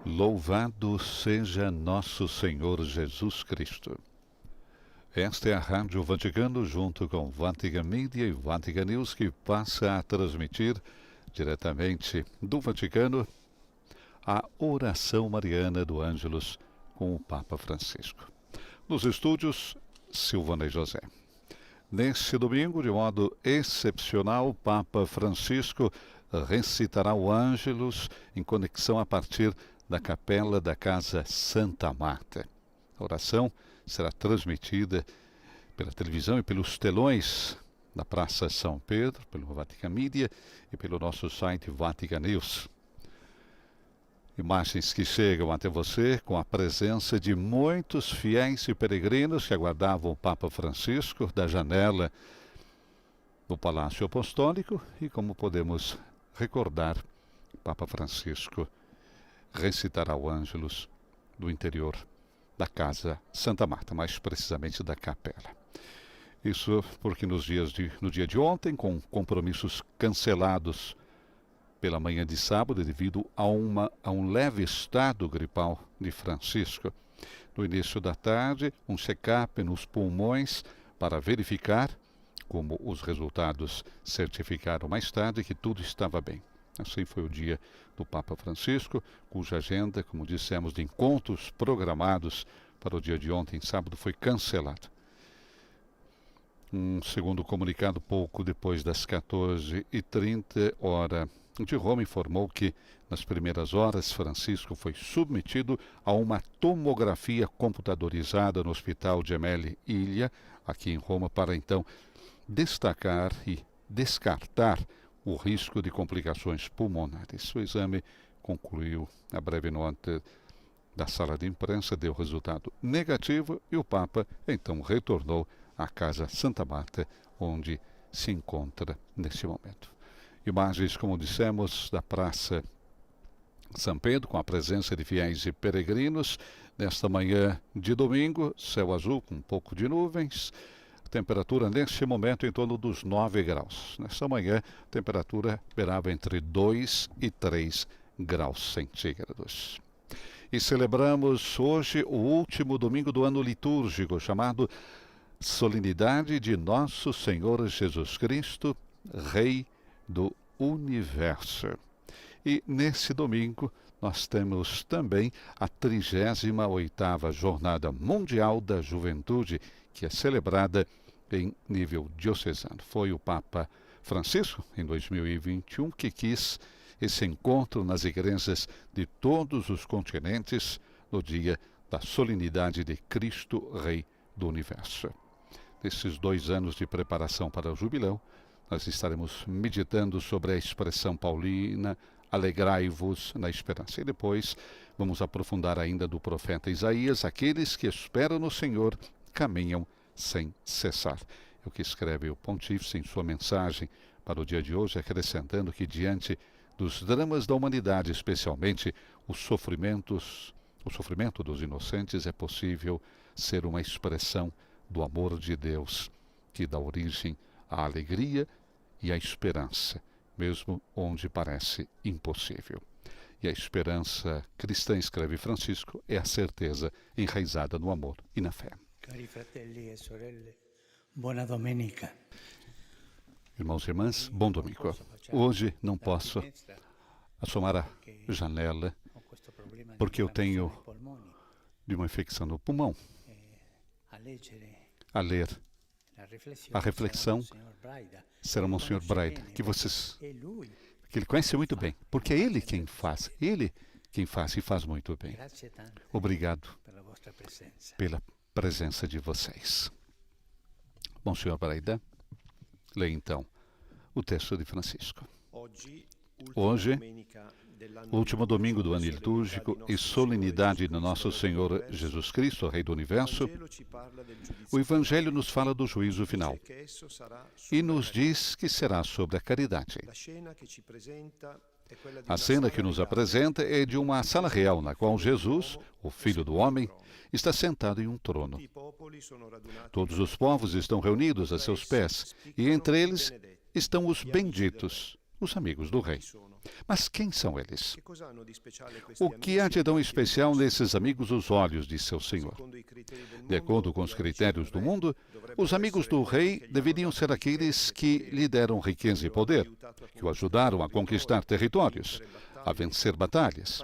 Louvado seja nosso Senhor Jesus Cristo. Esta é a Rádio Vaticano, junto com Vatican Media e Vatican News, que passa a transmitir diretamente do Vaticano a oração mariana do Ângelus com o Papa Francisco. Nos estúdios, Silvana e José. Neste domingo, de modo excepcional, o Papa Francisco recitará o Ângelus em conexão a partir da capela da Casa Santa Marta. A oração será transmitida pela televisão e pelos telões da Praça São Pedro, pelo Vatican Media e pelo nosso site Vatican News. Imagens que chegam até você com a presença de muitos fiéis e peregrinos que aguardavam o Papa Francisco da janela do Palácio Apostólico e, como podemos recordar, o Papa Francisco recitará o Ângelus do interior da Casa Santa Marta, mais precisamente da capela. Isso porque no dia de ontem, com compromissos cancelados pela manhã de sábado devido a um leve estado gripal de Francisco, no início da tarde, um check-up nos pulmões para verificar, como os resultados certificaram mais tarde, que tudo estava bem. Assim foi o dia do Papa Francisco, cuja agenda, como dissemos, de encontros programados para o dia de ontem, sábado, foi cancelada. Um segundo comunicado, pouco depois das 14h30, hora de Roma, informou que, nas primeiras horas, Francisco foi submetido a uma tomografia computadorizada no Hospital Gemelli Ilia, aqui em Roma, para então destacar e descartar o risco de complicações pulmonares. O exame concluiu a breve nota da sala de imprensa, deu resultado negativo e o Papa então retornou à Casa Santa Marta, onde se encontra neste momento. Imagens, como dissemos, da Praça São Pedro, com a presença de fiéis e peregrinos, nesta manhã de domingo, céu azul com um pouco de nuvens. Temperatura neste momento em torno dos 9 graus. Nesta manhã, a temperatura beirava entre 2 e 3 graus centígrados. E celebramos hoje o último domingo do ano litúrgico, chamado Solenidade de Nosso Senhor Jesus Cristo, Rei do Universo. E nesse domingo nós temos também a 38ª Jornada Mundial da Juventude, que é celebrada em nível diocesano. Foi o Papa Francisco, em 2021, que quis esse encontro nas igrejas de todos os continentes no dia da solenidade de Cristo, Rei do Universo. Nesses 2 anos de preparação para o jubileu, nós estaremos meditando sobre a expressão paulina, alegrai-vos na esperança. E depois vamos aprofundar ainda do profeta Isaías, aqueles que esperam no Senhor caminham sem cessar. É o que escreve o Pontífice em sua mensagem para o dia de hoje, acrescentando que diante dos dramas da humanidade, especialmente o sofrimento dos inocentes, é possível ser uma expressão do amor de Deus, que dá origem à alegria e à esperança, mesmo onde parece impossível. E a esperança cristã, escreve Francisco, é a certeza enraizada no amor e na fé. Cari fratelli e sorelle, buona domenica. Irmãos e irmãs, bom domingo. Hoje não posso assomar a janela porque eu tenho de uma infecção no pulmão. A ler a reflexão será o Monsenhor Braida, que ele conhece muito bem, porque é ele quem faz e faz muito bem. Obrigado pela presença de vocês. Monsenhor Braida, lê então o texto de Francisco. Hoje, último domingo do ano litúrgico e solenidade do nosso Senhor Jesus Cristo, Rei do Universo, o Evangelho nos fala do juízo final e nos diz que será sobre a caridade. A cena que nos apresenta é de uma sala real na qual Jesus, o Filho do Homem, está sentado em um trono. Todos os povos estão reunidos a seus pés e entre eles estão os benditos, os amigos do Rei. Mas quem são eles? Che cosa hanno di speciale questi O que há amici? de tão especial nesses amigos os olhos de seu Senhor? Secondo i criteri del De acordo mondo, com os gli amici critérios del do re mundo, dovrebbero os amigos essere do coloro rei che gli hanno deveriam dato ser aqueles ricchezze, que potere, lhe deram riqueza e che lo hanno poder, aiutato a que o ajudaram a conquistar territórios, a vencer batalhas,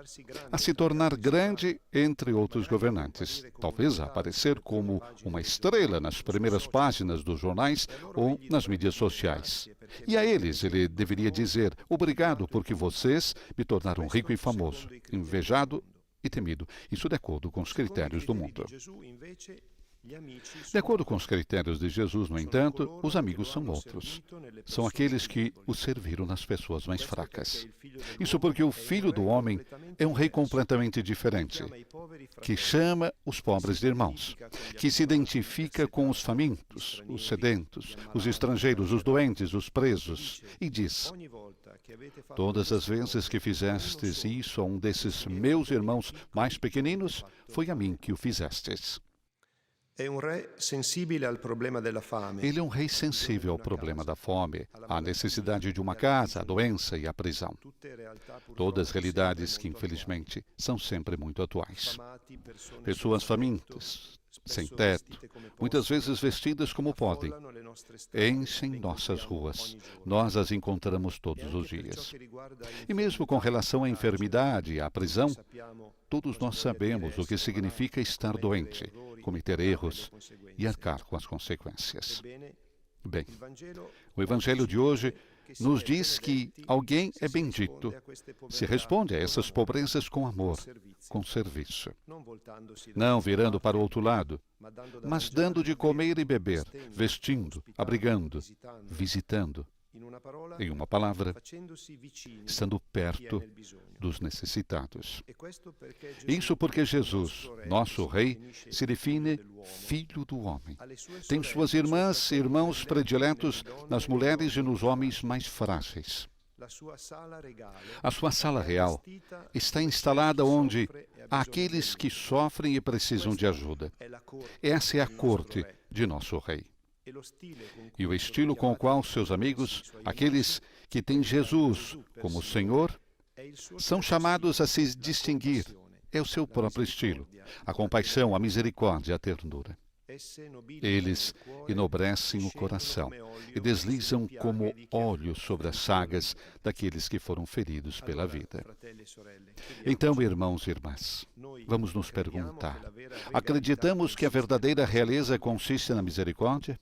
a se tornar grande entre outros governantes, talvez a aparecer como uma estrela nas primeiras páginas dos jornais ou nas mídias sociais. E a eles ele deveria dizer: obrigado porque vocês me tornaram rico e famoso, invejado e temido. Isso de acordo com os critérios do mundo. De acordo com os critérios de Jesus, no entanto, os amigos são outros. São aqueles que o serviram nas pessoas mais fracas. Isso porque o Filho do Homem é um rei completamente diferente, que chama os pobres de irmãos, que se identifica com os famintos, os sedentos, os estrangeiros, os doentes, os presos, e diz: todas as vezes que fizestes isso a um desses meus irmãos mais pequeninos, foi a mim que o fizestes. È un re sensibile al problema della fame. Ele é um rei sensível ao problema da fome, à necessidade de uma casa, à doença e à prisão. Todas realidades que, infelizmente, são sempre muito atuais. Pessoas famintas, sem teto, muitas vezes vestidas como podem, enchem nossas ruas. Nós as encontramos todos os dias. E mesmo com relação à enfermidade e à prisão, todos nós sabemos o que significa estar doente, cometer erros e arcar com as consequências. Bem, o Evangelho de hoje nos diz que alguém é bendito se responde a essas pobrezas com amor, com serviço. Não virando para o outro lado, mas dando de comer e beber, vestindo, abrigando, visitando. Em uma palavra, estando perto dos necessitados. Isso porque Jesus, nosso Rei, se define Filho do Homem. Tem suas irmãs e irmãos prediletos nas mulheres e nos homens mais frágeis. A sua sala real está instalada onde há aqueles que sofrem e precisam de ajuda. Essa é a corte de nosso Rei. E o estilo com o qual seus amigos, aqueles que têm Jesus como Senhor, são chamados a se distinguir. É o seu próprio estilo. A compaixão, a misericórdia, a ternura. Eles enobrecem o coração e deslizam como óleo sobre as chagas daqueles que foram feridos pela vida. Então, irmãos e irmãs, vamos nos perguntar: acreditamos que a verdadeira realeza consiste na misericórdia?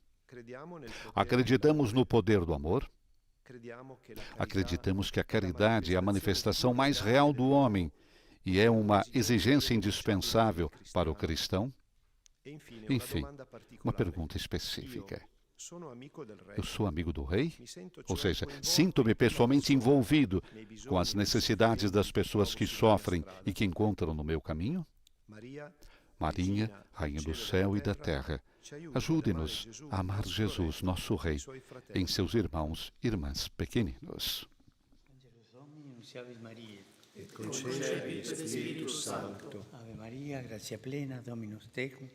Acreditamos no poder do amor? Acreditamos que a caridade é a manifestação mais real do homem e é uma exigência indispensável para o cristão? Enfim, uma pergunta específica. Eu sou amigo do rei? Ou seja, sinto-me pessoalmente envolvido com as necessidades das pessoas que sofrem e que encontram no meu caminho? Maria, Rainha do céu e da terra, ajude-nos a amar Jesus, nosso Rei, em seus irmãos e irmãs pequeninos. Et concepi Spiritus Sancto. Ave Maria, gratia plena, Dominus tecum,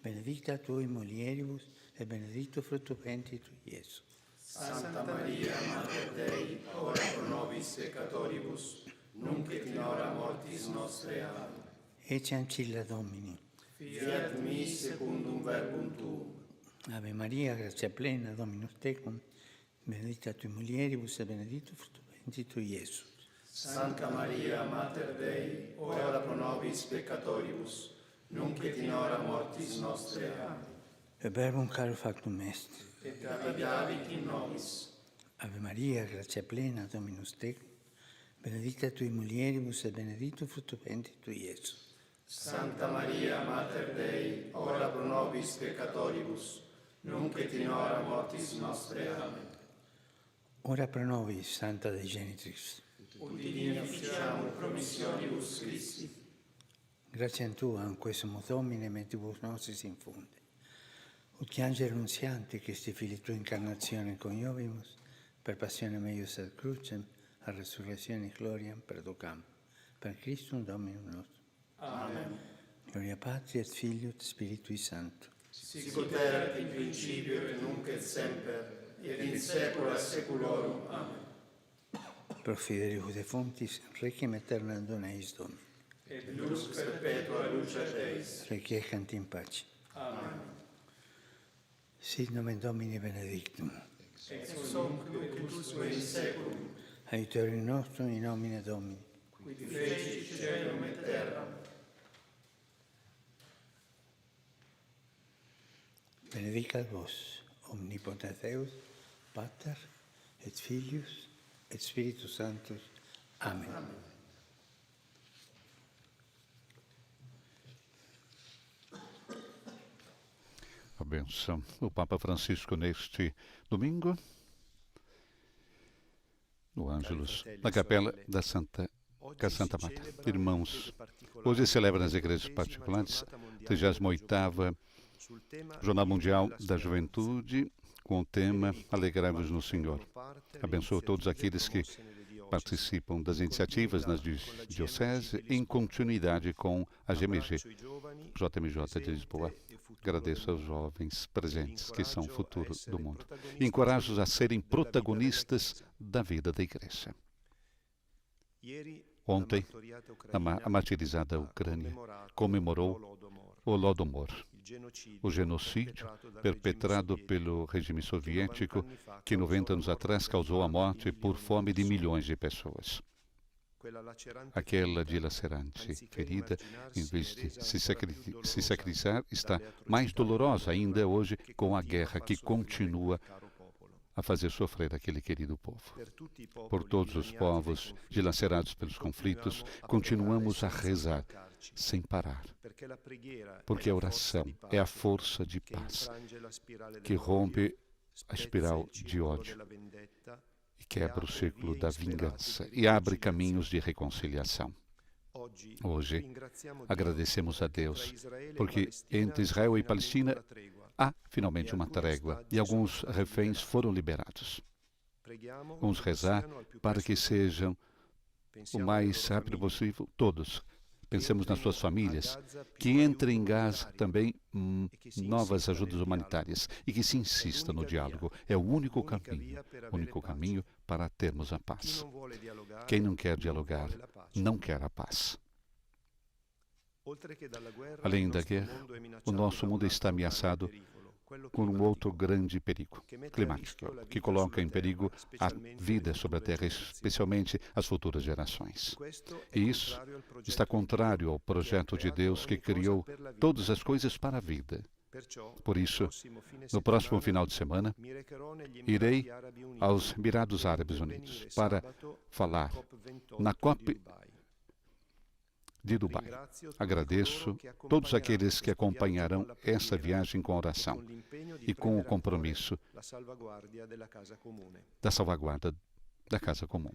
benedicta tui mulieribus, et benedictus fructus ventris tui, Iesus. Santa Maria, Mater Dei, ora pro nobis peccatoribus, nunc et in hora mortis nostre. Amen. Ecce ancilla Domini. Fiat mi secundum verbum tuum. Ave Maria, gratia plena, Dominus tecum, benedicta tui mulieribus, et benedictus fructus ventris tui, Iesus. Santa Maria, Mater Dei, ora pro nobis peccatoribus, nunc et in hora mortis nostre. Amen. E verbum caro factum est. Et habitavit in nobis. Ave Maria, gratia plena, Dominus tecum, benedicta tui mulieribus, et benedictus fructus ventris tui, Iesus. Santa Maria, Mater Dei, ora pro nobis peccatoribus, nunc et in hora mortis nostre. Amen. Ora pro nobis, Santa Dei Genitrix. Ut in officiamur promissionibus Christi. Grazie a Tua, in questo Domine, mentibus nostris infunde. Ut che angelo annunziante, Christi Fili Tua incarnazione coniovimus, per passione meius ad crucem, a resurrezione gloriam perducam. Per Christum Dominum nostrum. Amen. Gloria Patri et Filio et Spiritui Sancto. Sicut erat in principio et nunc et semper, et in saecula saeculorum. Amen. pro fidelibus defunctis, requiem aeternam dona eis Domini. Et lux perpetua luce Deis. Requiescant in pace. Amen. Sit nomen Domini benedictum. Ex hoc nunc usque in seculum, Aiutorium nostrum in nomine Domini. qui feci caelum et terram. Benedicat vos, omnipotens Deus, Pater, et Filius, et Spiritus Sanctus. Amen. A benção do Papa Francisco neste domingo, no Ângelus, na capela da Santa Marta. Irmãos, hoje celebra nas igrejas particulares a 38ª Jornada Mundial da Juventude, com o tema Alegrai-vos no Senhor. Abençoa todos aqueles que participam das iniciativas nas dioceses em continuidade com a GMG, JMJ de Lisboa. Agradeço aos jovens presentes, que são o futuro do mundo. Encorajo-os a serem protagonistas da vida da Igreja. Ontem, a martirizada Ucrânia comemorou o Holodomor, o genocídio perpetrado pelo regime soviético que 90 anos atrás causou a morte por fome de milhões de pessoas. Aquela dilacerante ferida, em vez de se sacrificar, está mais dolorosa ainda hoje com a guerra que continua a fazer sofrer aquele querido povo. Por todos os povos dilacerados pelos conflitos, continuamos a rezar sem parar, porque a oração é a força de paz que rompe a espiral de ódio e quebra o círculo da vingança e abre caminhos de reconciliação. Hoje, agradecemos a Deus, porque entre Israel e Palestina há finalmente uma trégua e alguns reféns foram liberados. Vamos rezar para que sejam o mais rápido possível todos. Pensemos nas suas famílias, que entrem em Gaza também novas ajudas humanitárias e que se insista no diálogo. É o único caminho para termos a paz. Quem não quer dialogar, não quer a paz. Além da guerra, o nosso mundo está ameaçado com um outro grande perigo climático, que coloca em perigo a vida sobre a Terra, especialmente as futuras gerações. E isso está contrário ao projeto de Deus que criou todas as coisas para a vida. Por isso, no próximo final de semana, irei aos Emirados Árabes Unidos para falar na COP de Dubai. Agradeço todos aqueles que acompanharão essa viagem com oração e com o compromisso da salvaguarda da casa comum.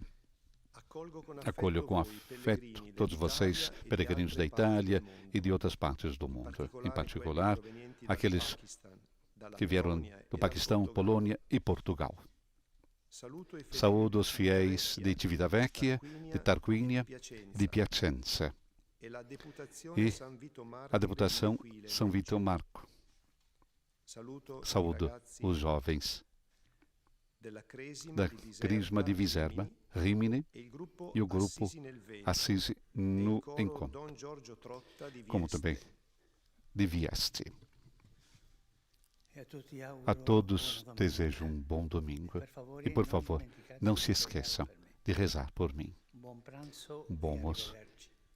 Acolho com afeto todos vocês, peregrinos da Itália e de outras partes do mundo, em particular aqueles que vieram do Paquistão, Polônia e Portugal. Saúdo os fiéis de Civitavecchia, de Tarquínia, de Piacenza e a deputação São Vitor Marco. Saúdo os jovens da Crisma di Viserba, Rimini e o grupo Assisi no Encontro, como também de Vieste. A todos desejo um bom domingo e, por favor, não se esqueçam de rezar por mim. Um bom almoço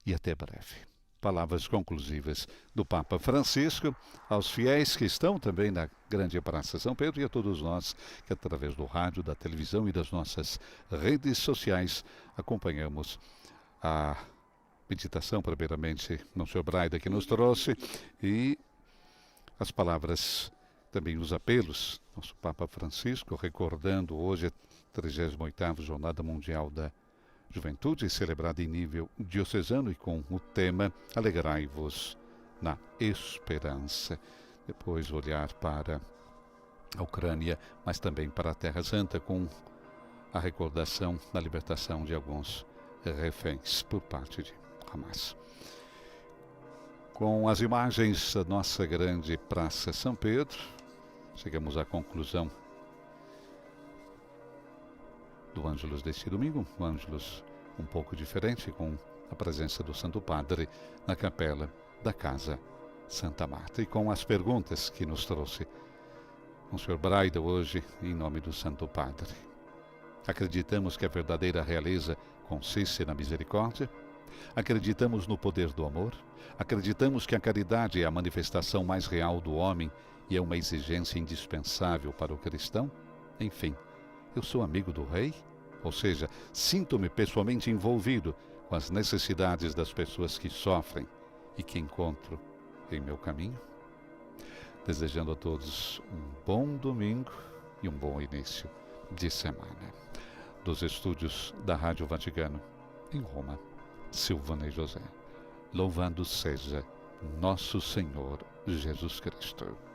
e até breve. Palavras conclusivas do Papa Francisco aos fiéis que estão também na grande Praça São Pedro e a todos nós que, através do rádio, da televisão e das nossas redes sociais, acompanhamos a meditação, primeiramente, no Sr. Braida, que nos trouxe, e as palavras, também os apelos, nosso Papa Francisco, recordando hoje a 38ª Jornada Mundial da Juventude, celebrada em nível diocesano e com o tema Alegrai-vos na Esperança. Depois olhar para a Ucrânia, mas também para a Terra Santa, com a recordação da libertação de alguns reféns por parte de Hamas. Com as imagens da nossa grande Praça São Pedro, chegamos à conclusão do Ângelus deste domingo, um Ângelus um pouco diferente, com a presença do Santo Padre na capela da Casa Santa Marta e com as perguntas que nos trouxe Monsenhor Braida hoje, em nome do Santo Padre. Acreditamos que a verdadeira realeza consiste na misericórdia? Acreditamos no poder do amor? Acreditamos que a caridade é a manifestação mais real do homem e é uma exigência indispensável para o cristão? Enfim, eu sou amigo do Rei? Ou seja, sinto-me pessoalmente envolvido com as necessidades das pessoas que sofrem e que encontro em meu caminho? Desejando a todos um bom domingo e um bom início de semana. Dos estúdios da Rádio Vaticano, em Roma, Silvana e José. Louvado seja nosso Senhor Jesus Cristo.